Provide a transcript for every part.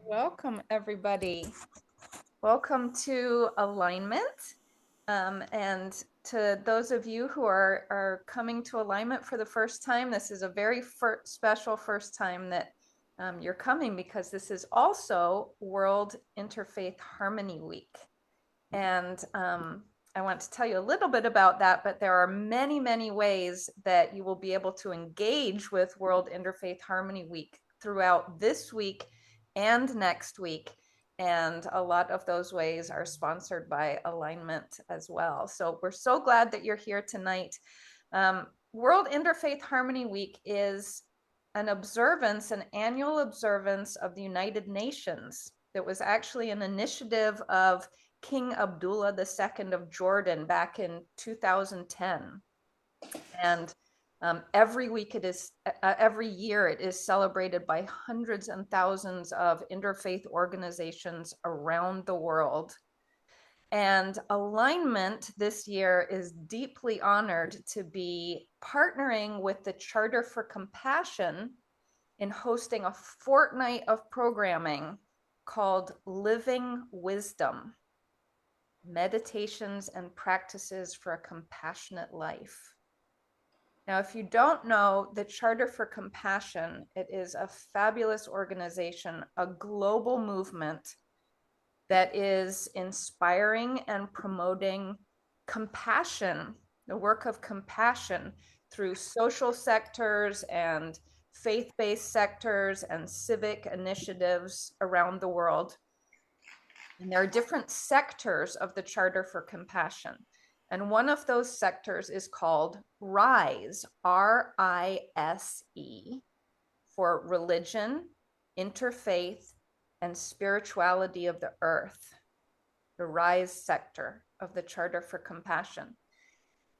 Welcome, everybody. Welcome to Alignment. And to those of you who are coming to Alignment for the first time, this is a very special first time that you're coming, because this is also World Interfaith Harmony Week. And I want to tell you a little bit about that, but there are many, many ways that you will be able to engage with World Interfaith Harmony Week throughout this week and next week. And a lot of those ways are sponsored by Alignment as well. So we're so glad that you're here tonight. World Interfaith Harmony Week is an annual observance of the United Nations. It was actually an initiative of King Abdullah II of Jordan back in 2010. And every year it is celebrated by hundreds and thousands of interfaith organizations around the world. And Alignment this year is deeply honored to be partnering with the Charter for Compassion in hosting a fortnight of programming called Living Wisdom: Meditations and Practices for a Compassionate Life. Now, if you don't know the Charter for Compassion, it is a fabulous organization, a global movement that is inspiring and promoting compassion, the work of compassion, through social sectors and faith-based sectors and civic initiatives around the world. And there are different sectors of the Charter for Compassion. And one of those sectors is called RISE, R-I-S-E, for Religion, Interfaith, and Spirituality of the Earth, the RISE sector of the Charter for Compassion.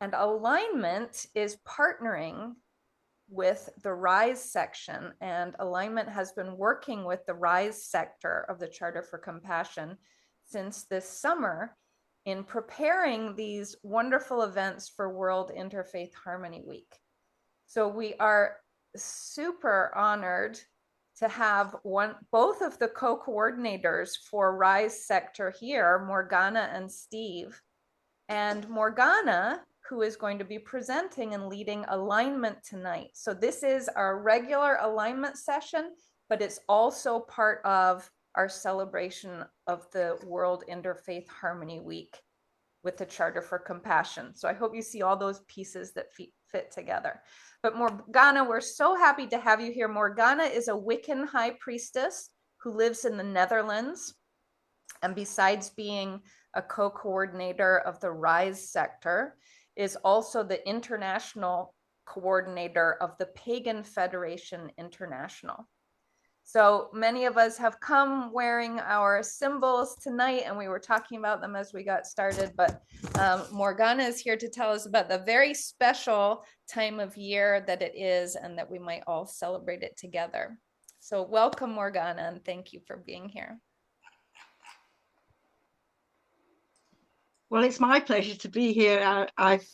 And Alignment is partnering with the RISE section, and Alignment has been working with the RISE sector of the Charter for Compassion since this summer in preparing these wonderful events for World Interfaith Harmony Week. So we are super honored to have both of the co-coordinators for RISE sector here, Morgana and Steve. And Morgana, who is going to be presenting and leading Alignment tonight. So this is our regular Alignment session, but it's also part of our celebration of the World Interfaith Harmony Week with the Charter for Compassion. So I hope you see all those pieces that fit together. But Morgana, we're so happy to have you here. Morgana is a Wiccan high priestess who lives in the Netherlands. And besides being a co-coordinator of the RISE sector, is also the international coordinator of the Pagan Federation International. So many of us have come wearing our symbols tonight, and we were talking about them as we got started, but Morgana is here to tell us about the very special time of year that it is, and that we might all celebrate it together. So welcome, Morgana, and thank you for being here. Well, it's my pleasure to be here. I've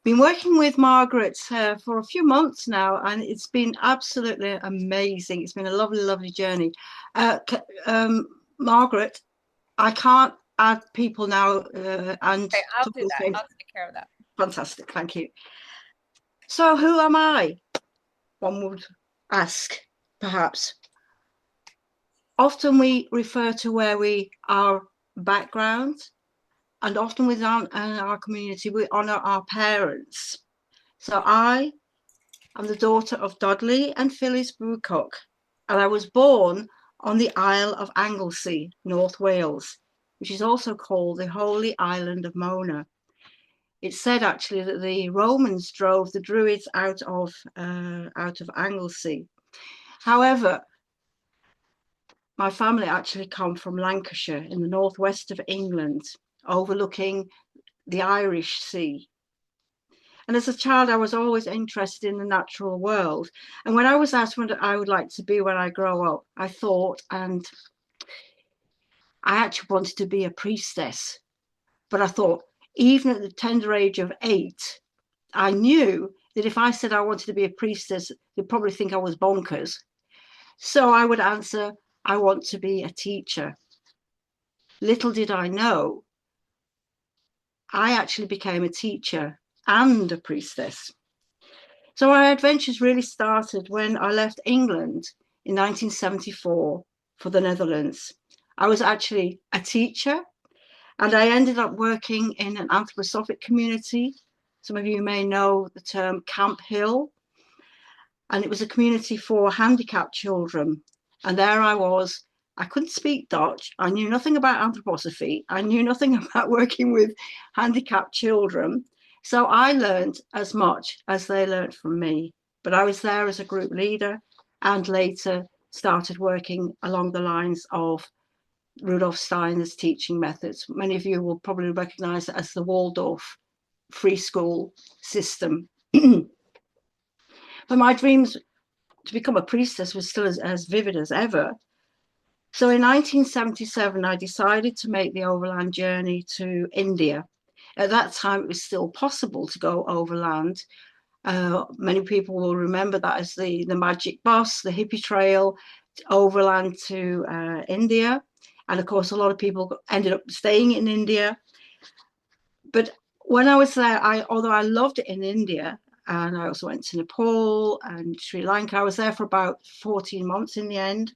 been working with Margaret for a few months now, and it's been absolutely amazing. It's been a lovely, lovely journey. Margaret, I can't add people now. And okay, I'll do that. I'll take care of that. Fantastic, thank you. So who am I? One would ask, perhaps. Often we refer to where we are background, and often within our community, we honour our parents. So I am the daughter of Dudley and Phyllis Brewcock, and I was born on the Isle of Anglesey, North Wales, which is also called the Holy Island of Mona. It's said actually that the Romans drove the Druids out of Anglesey. However, my family actually come from Lancashire in the northwest of England, overlooking the Irish Sea. And as a child, I was always interested in the natural world. And when I was asked what I would like to be when I grow up, I thought, and I actually wanted to be a priestess. But I thought, even at the tender age of 8, I knew that if I said I wanted to be a priestess, they'd probably think I was bonkers. So I would answer, I want to be a teacher. Little did I know, I actually became a teacher and a priestess. So my adventures really started when I left England in 1974 for the Netherlands. I was actually a teacher, and I ended up working in an anthroposophic community. Some of you may know the term Camp Hill, and it was a community for handicapped children. And there I was. I couldn't speak Dutch. I knew nothing about anthroposophy. I knew nothing about working with handicapped children. So I learned as much as they learned from me. But I was there as a group leader and later started working along the lines of Rudolf Steiner's teaching methods. Many of you will probably recognize it as the Waldorf free school system. But my dreams to become a priestess was still as vivid as ever. So in 1977, I decided to make the overland journey to India. At that time, it was still possible to go overland. Many people will remember that as the magic bus, the hippie trail overland to India. And of course, a lot of people ended up staying in India. But when I was there, although I loved it in India, and I also went to Nepal and Sri Lanka, I was there for about 14 months in the end.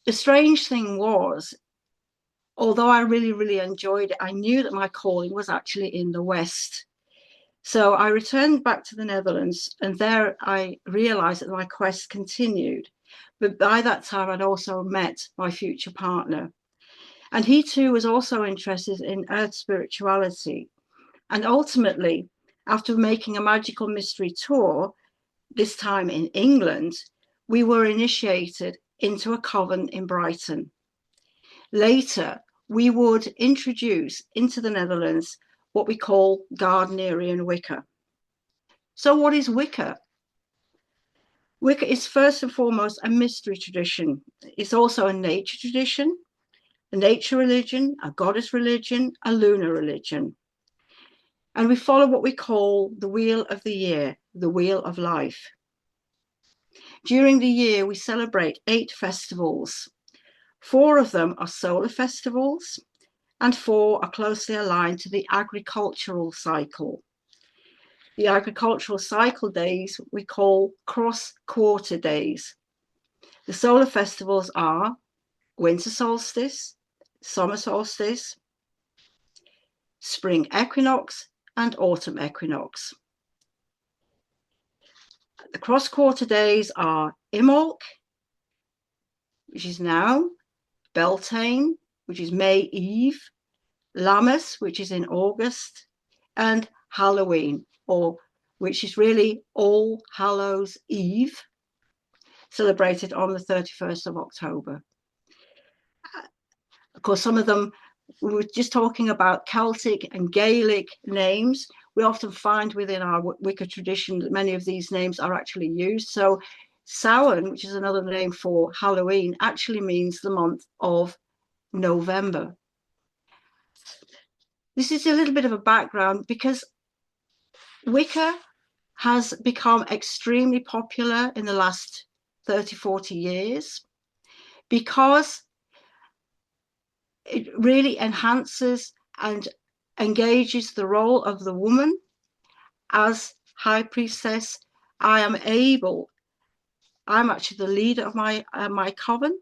The strange thing was, although I really, really enjoyed it, I knew that my calling was actually in the West. So I returned back to the Netherlands, and there I realized that my quest continued. But by that time, I'd also met my future partner. And he too was also interested in earth spirituality. And ultimately, after making a magical mystery tour, this time in England, we were initiated into a coven in Brighton. Later, we would introduce into the Netherlands what we call Gardnerian Wicca. So what is Wicca? Wicca is first and foremost a mystery tradition. It's also a nature tradition, a nature religion, a goddess religion, a lunar religion. And we follow what we call the wheel of the year, the wheel of life. During the year, we celebrate 8 festivals. 4 of them are solar festivals, and 4 are closely aligned to the agricultural cycle. The agricultural cycle days we call cross-quarter days. The solar festivals are winter solstice, summer solstice, spring equinox, and autumn equinox. The cross-quarter days are Imbolc, which is now, Beltane, which is May Eve, Lammas, which is in August, and Halloween, or which is really All Hallows Eve, celebrated on the 31st of October. Of course, some of them, we were just talking about Celtic and Gaelic names. We often find within our Wicca tradition that many of these names are actually used. So Samhain, which is another name for Halloween, actually means the month of November. This is a little bit of a background because Wicca has become extremely popular in the last 30, 40 years because it really enhances and engages the role of the woman as high priestess. I'm actually the leader of my coven,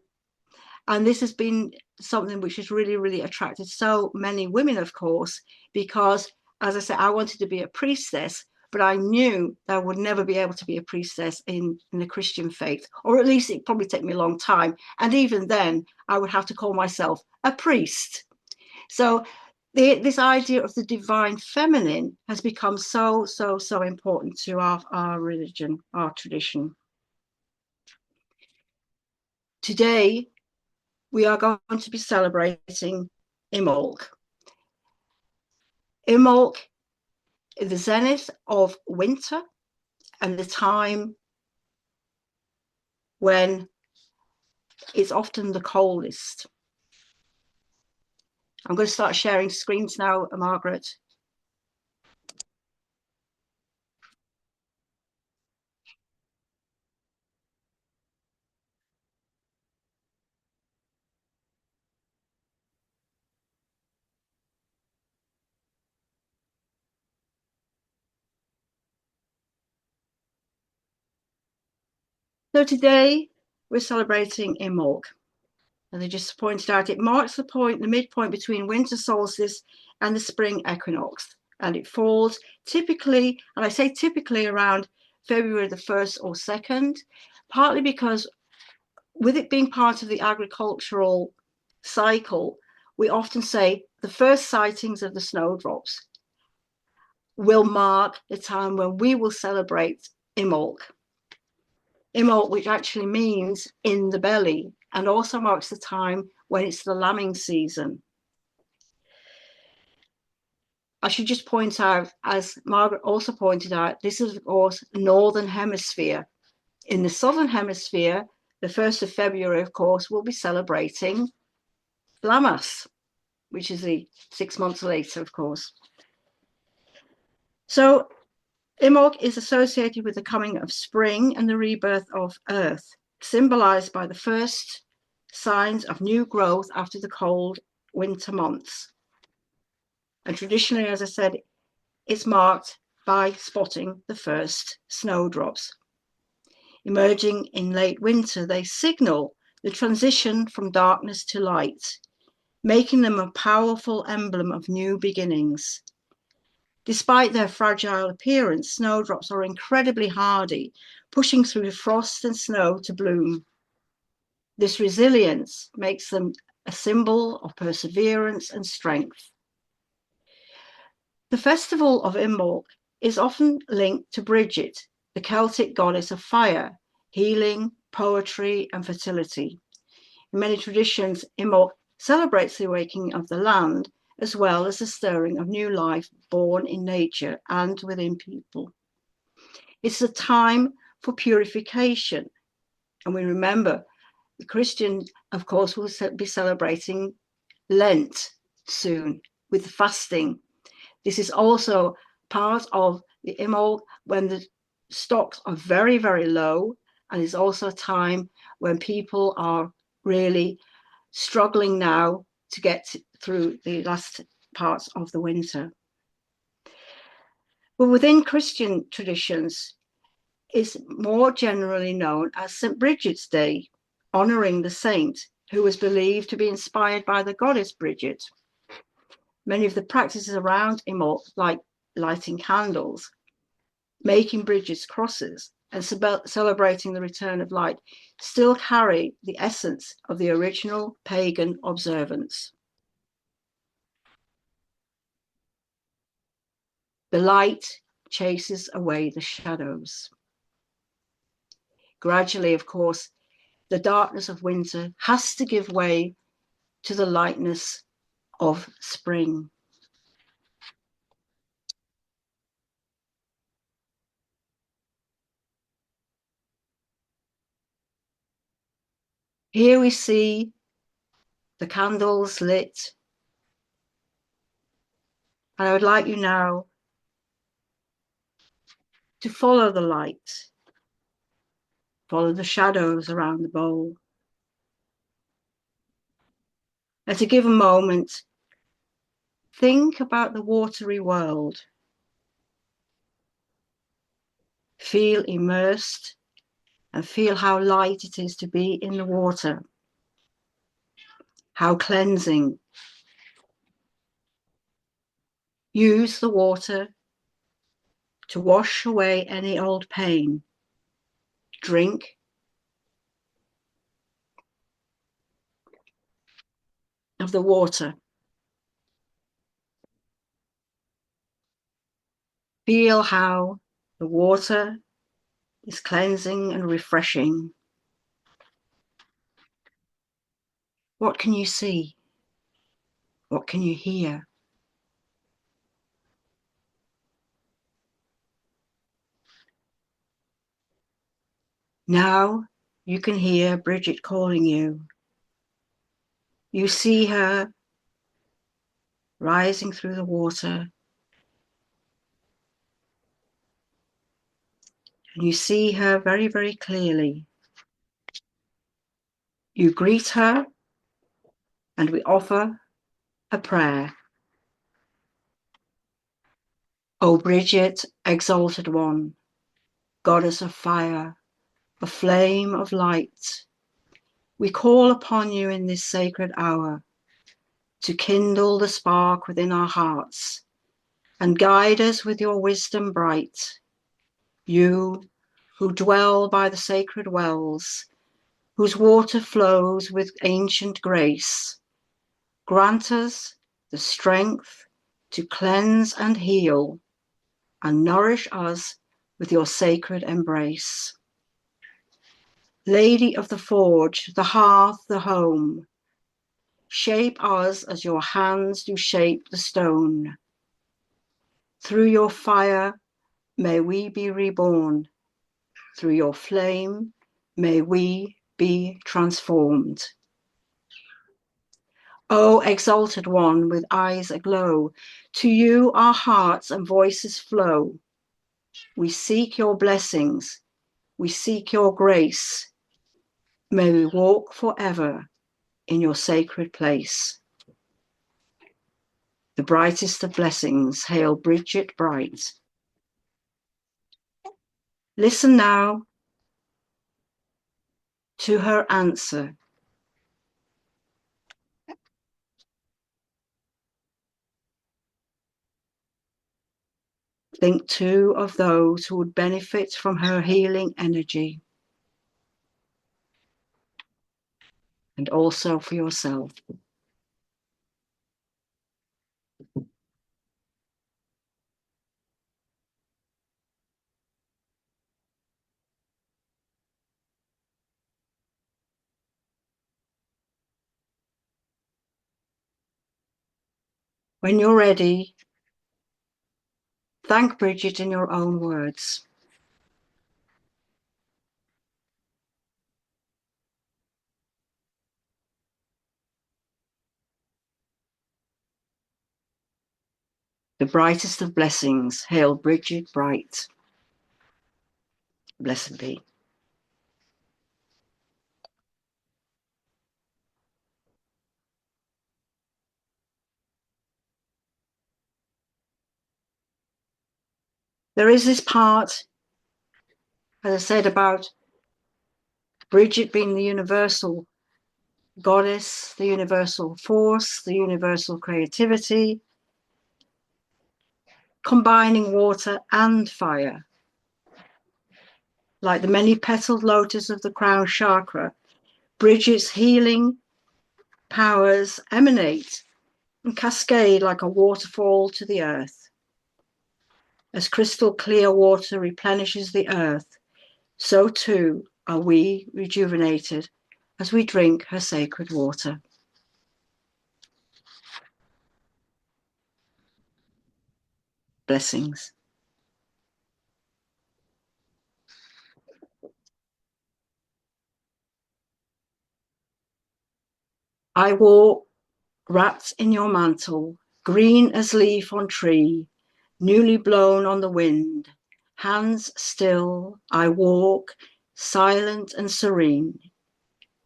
and this has been something which has really, really attracted so many women, of course, because, as I said, I wanted to be a priestess, but I knew that I would never be able to be a priestess in the Christian faith, or at least it'd probably take me a long time. And even then, I would have to call myself a priest. So this idea of the divine feminine has become so, so, so important to our religion, our tradition. Today, we are going to be celebrating Imbolc. Imbolc is the zenith of winter and the time when it's often the coldest. I'm going to start sharing screens now, Margaret. So today we're celebrating Imbolc. As I just pointed out, it marks the midpoint between winter solstice and the spring equinox. And it falls typically, and I say typically, around February the 1st or 2nd, partly because with it being part of the agricultural cycle, we often say the first sightings of the snowdrops will mark the time when we will celebrate Imbolc. Imbolc, which actually means in the belly, and also marks the time when it's the lambing season. I should just point out, as Margaret also pointed out, this is, of course, Northern Hemisphere. In the Southern Hemisphere, the 1st of February, of course, we'll be celebrating Lammas, which is the 6 months later, of course. So Imbolc is associated with the coming of spring and the rebirth of Earth, symbolized by the first signs of new growth after the cold winter months. And traditionally, as I said, it's marked by spotting the first snowdrops. Emerging in late winter, they signal the transition from darkness to light, making them a powerful emblem of new beginnings. Despite their fragile appearance, snowdrops are incredibly hardy, pushing through frost and snow to bloom. This resilience makes them a symbol of perseverance and strength. The festival of Imbolc is often linked to Bridget, the Celtic goddess of fire, healing, poetry, and fertility. In many traditions, Imbolc celebrates the awakening of the land, as well as the stirring of new life born in nature and within people. It's a time for purification. And we remember the Christians, of course, will be celebrating Lent soon with fasting. This is also part of the Imbolc when the stocks are very, very low, and it's also a time when people are really struggling now to get through the last parts of the winter. But within Christian traditions, is more generally known as St. Bridget's Day, honouring the saint who was believed to be inspired by the goddess Bridget. Many of the practices around Imbolc, like lighting candles, making Bridget's crosses, and celebrating the return of light, still carry the essence of the original pagan observance. The light chases away the shadows. Gradually, of course, the darkness of winter has to give way to the lightness of spring. Here we see the candles lit, and I would like you now to follow the light, follow the shadows around the bowl, and to give a moment, think about the watery world. Feel immersed and feel how light it is to be in the water, how cleansing. Use the water to wash away any old pain. Drink of the water. Feel how the water is cleansing and refreshing. What can you see? What can you hear? Now you can hear Bridget calling you. You see her rising through the water, and you see her very, very clearly. You greet her, and we offer a prayer. O Bridget, exalted one, goddess of fire, a flame of light. We call upon you in this sacred hour to kindle the spark within our hearts and guide us with your wisdom bright. You who dwell by the sacred wells, whose water flows with ancient grace, grant us the strength to cleanse and heal, and nourish us with your sacred embrace. Lady of the forge, the hearth, the home, shape us as your hands do shape the stone. Through your fire may we be reborn. Through your flame may we be transformed. O exalted one with eyes aglow, to you our hearts and voices flow. We seek your blessings, we seek your grace. May we walk forever in your sacred place. The brightest of blessings, hail Bridget bright. Listen now to her answer. Think too of those who would benefit from her healing energy, and also for yourself. When you're ready, thank Bridget in your own words. The brightest of blessings, hail Bridget bright. Blessed be. There is this part, as I said, about Bridget being the universal goddess, the universal force, the universal creativity, combining water and fire. Like the many-petaled lotus of the crown chakra, Bridget's healing powers emanate and cascade like a waterfall to the earth. As crystal clear water replenishes the earth, so too are we rejuvenated as we drink her sacred water. Blessings. I walk wrapped in your mantle, green as leaf on tree, newly blown on the wind. Hands still, I walk, silent and serene,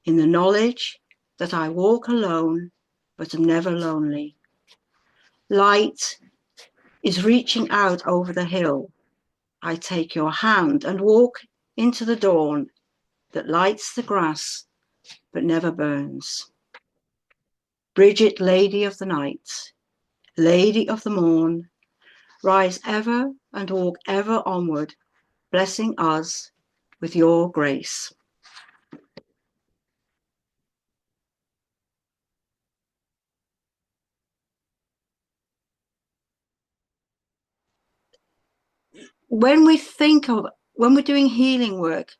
in the knowledge that I walk alone, but am never lonely. Light is reaching out over the hill. I take your hand and walk into the dawn that lights the grass, but never burns. Bridget, Lady of the Night, Lady of the Morn, rise ever and walk ever onward, blessing us with your grace. When we're doing healing work,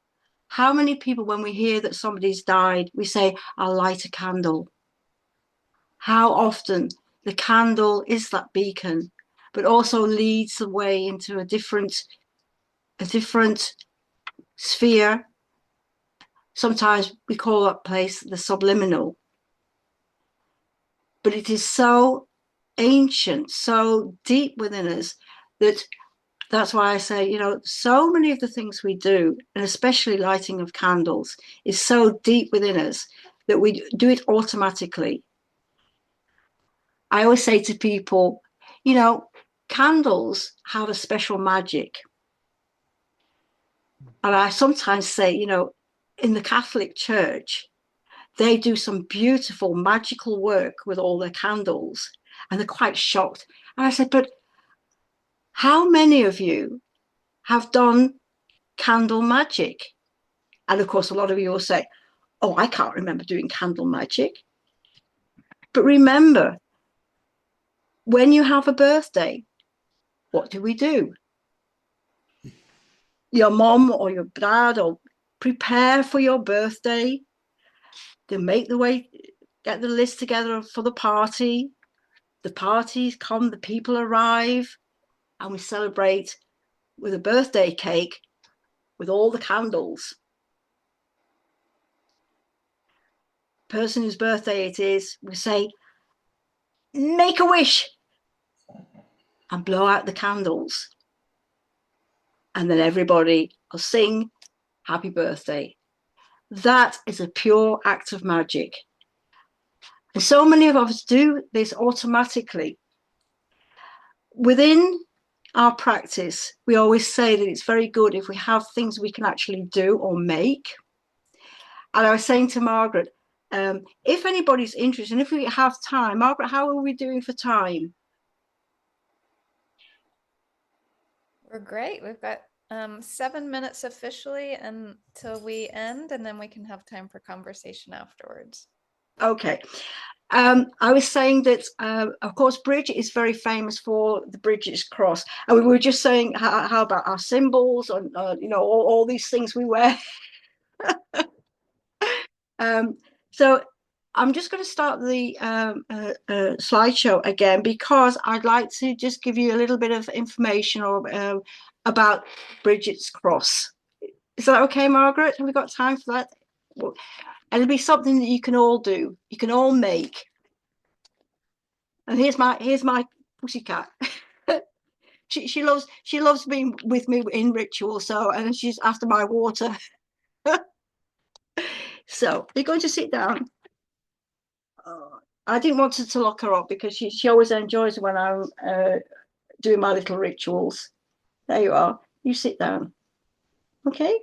how many people, when we hear that somebody's died, we say, I'll light a candle. How often the candle is that beacon, but also leads the way into a different sphere. Sometimes we call that place the subliminal. But it is so ancient, so deep within us that's why I say, so many of the things we do, and especially lighting of candles, is so deep within us that we do it automatically. I always say to people, candles have a special magic. And I sometimes say, you know, in the Catholic Church, they do some beautiful magical work with all their candles, and they're quite shocked. And I said, but how many of you have done candle magic? And of course, a lot of you will say, oh, I can't remember doing candle magic. But remember, when you have a birthday, what do we do? Your mom or your dad or prepare for your birthday. They make the way, get the list together for the party. The parties come, the people arrive, and we celebrate with a birthday cake with all the candles. Person whose birthday it is, we say, make a wish and blow out the candles. And then everybody will sing happy birthday. That is a pure act of magic. And so many of us do this automatically. Within our practice, we always say that it's very good if we have things we can actually do or make. And I was saying to Margaret, if anybody's interested, and if we have time, Margaret, how are we doing for time? We're great. We've got 7 minutes officially until we end, and then we can have time for conversation afterwards. Okay. I was saying that, of course, Bridget is very famous for the Bridget's cross. And we were just saying, how about our symbols and, you know, all these things we wear. So I'm just going to start the slideshow again because I'd like to just give you a little bit of information or about Bridget's cross. Is that okay, Margaret? Have we got time for that? And it'll be something that you can all do. You can all make. And here's my pussycat. she loves being with me in ritual. So and she's after my water. So you're going to sit down. I didn't want to lock her up because she always enjoys when I'm doing my little rituals. There you are. You sit down. Okay.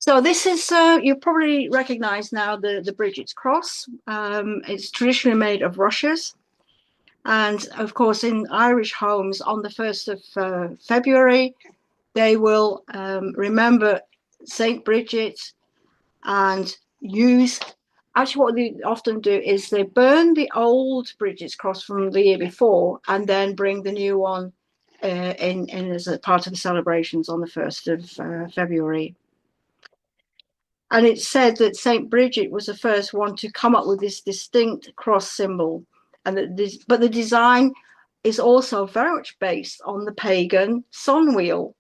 So this is you probably recognise now the Bridget's cross. It's traditionally made of rushes, and of course in Irish homes on the 1st of February they will remember Saint Bridget and use. Actually, what they often do is they burn the old Bridget's cross from the year before, and then bring the new one in as a part of the celebrations on the 1st of February. And it's said that Saint Bridget was the first one to come up with this distinct cross symbol, and but the design is also very much based on the pagan sun wheel.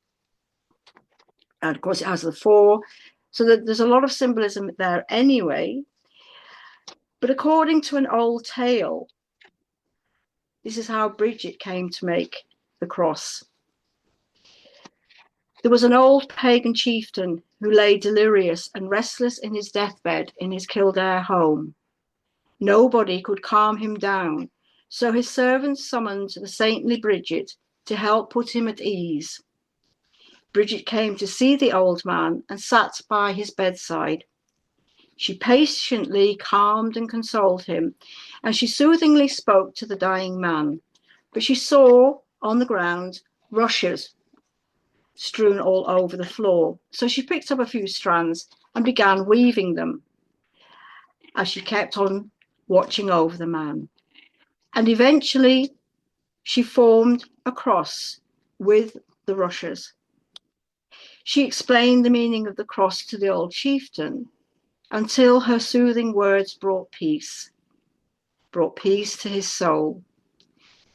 And of course, it has the four, so that there's a lot of symbolism there anyway. But according to an old tale, this is how Bridget came to make the cross. There was an old pagan chieftain who lay delirious and restless in his deathbed in his Kildare home. Nobody could calm him down, so his servants summoned the saintly Bridget to help put him at ease. Bridget came to see the old man and sat by his bedside. She patiently calmed and consoled him, and she soothingly spoke to the dying man. But she saw on the ground rushes strewn all over the floor. So she picked up a few strands and began weaving them as she kept on watching over the man. And eventually she formed a cross with the rushes. She explained the meaning of the cross to the old chieftain until her soothing words brought peace to his soul.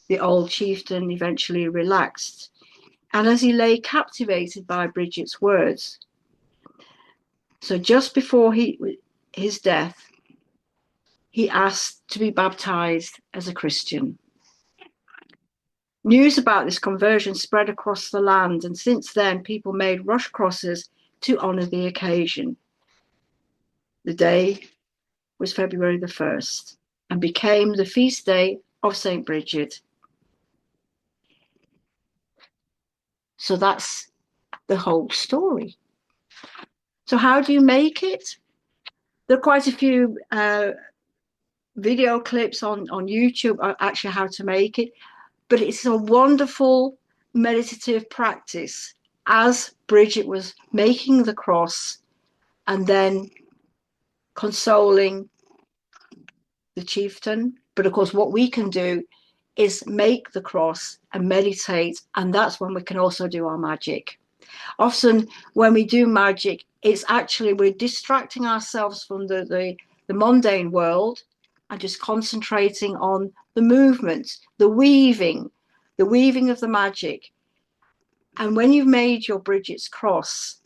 The old chieftain eventually relaxed, and as he lay captivated by Bridget's words, so just before his death, he asked to be baptized as a Christian. News about this conversion spread across the land, and since then, people made rush crosses to honour the occasion. The day was February the 1st and became the feast day of St. Bridget. So that's the whole story. So how do you make it? There are quite a few video clips on YouTube on actually how to make it, but it's a wonderful meditative practice as Bridget was making the cross and then consoling the chieftain. But of course, what we can do is make the cross and meditate, and that's when we can also do our magic. Often when we do magic, it's actually we're distracting ourselves from the mundane world and just concentrating on the movement, the weaving of the magic. And when you've made your Bridget's cross,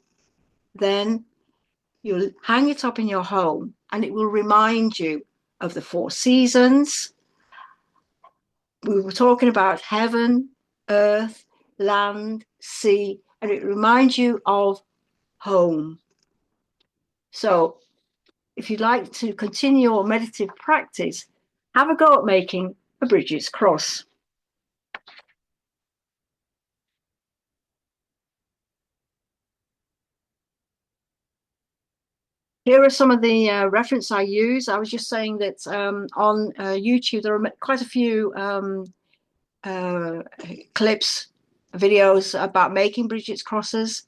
then you'll hang it up in your home and it will remind you of the 4 seasons. We were talking about heaven, earth, land, sea, and it reminds you of home. So if you'd like to continue your meditative practice, have a go at making a Bridget's cross. Here are some of the reference I use. I was just saying that on YouTube, there are quite a few clips, videos about making Bridget's crosses,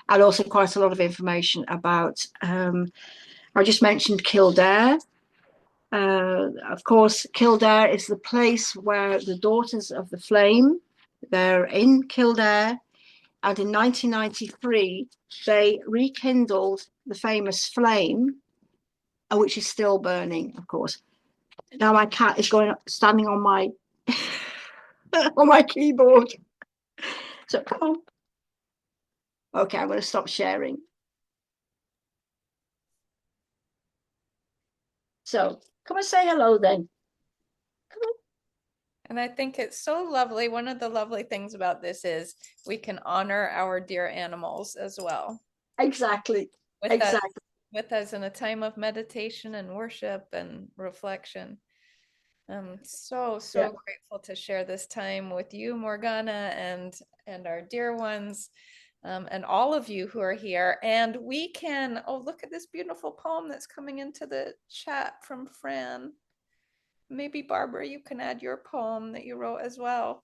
and also quite a lot of information about, I just mentioned Kildare. Of course, Kildare is the place where the Daughters of the Flame, they're in Kildare, and in 1993, they rekindled the famous flame, which is still burning, of course. Now my cat is standing on my on my keyboard. So come on. Okay, I'm going to stop sharing. So come and say hello then. Come on. And I think it's so lovely. One of the lovely things about this is we can honor our dear animals as well. Exactly. With us in a time of meditation and worship and reflection. I'm so grateful to share this time with you, Morgana, and our dear ones, and all of you who are here. And we can, oh, look at this beautiful poem that's coming into the chat from Fran. Maybe Barbara, you can add your poem that you wrote as well.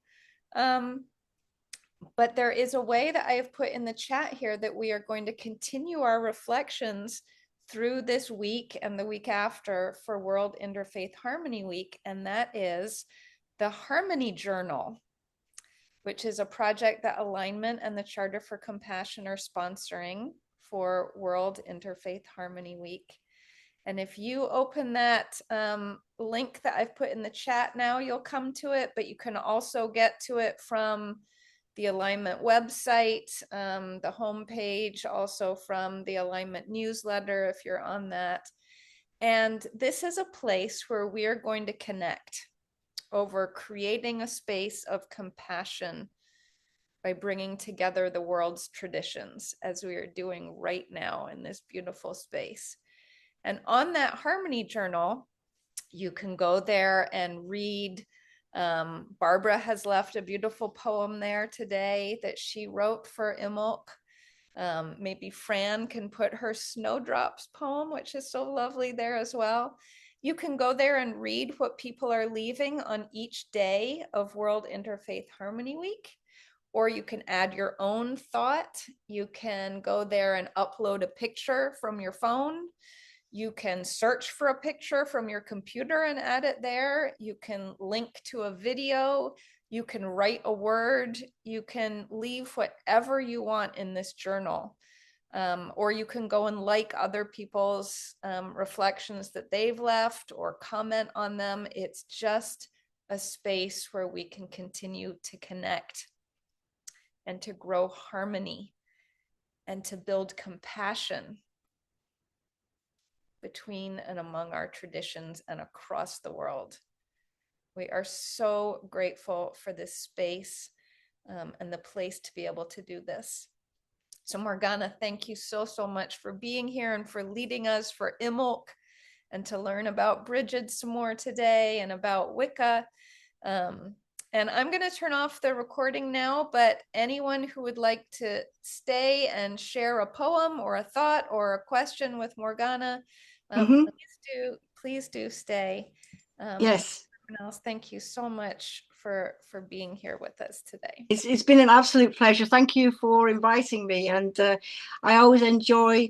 But there is a way that I have put in the chat here that we are going to continue our reflections through this week and the week after for World Interfaith Harmony Week, and that is the Harmony Journal, which is a project that Alignment and the Charter for Compassion are sponsoring for World Interfaith Harmony Week. And if you open that link that I've put in the chat now, you'll come to it, but you can also get to it from the Alignment website, the homepage, also from the Alignment newsletter if you're on that. And this is a place where we are going to connect over creating a space of compassion by bringing together the world's traditions, as we are doing right now in this beautiful space. And on that Harmony Journal, you can go there and read. Barbara has left a beautiful poem there today that she wrote for Imbolc. Maybe Fran can put her Snowdrops poem, which is so lovely, there as well. You can go there and read what people are leaving on each day of World Interfaith Harmony Week, or you can add your own thought. You can go there and upload a picture from your phone. You can search for a picture from your computer and add it there. You can link to a video. You can write a word. You can leave whatever you want in this journal. Or you can go and like other people's reflections that they've left or comment on them. It's just a space where we can continue to connect and to grow harmony and to build compassion between and among our traditions and across the world. We are so grateful for this space and the place to be able to do this. So Morgana, thank you so, so much for being here and for leading us for Imbolc and to learn about Bridget some more today and about Wicca. And I'm going to turn off the recording now, but anyone who would like to stay and share a poem or a thought or a question with Morgana, please do stay. Yes. Everyone else, thank you so much for being here with us today. It's been an absolute pleasure. Thank you for inviting me. And I always enjoy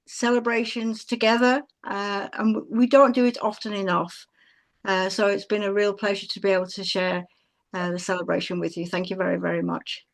celebrations together, and we don't do it often enough. So it's been a real pleasure to be able to share the celebration with you. Thank you very, very much.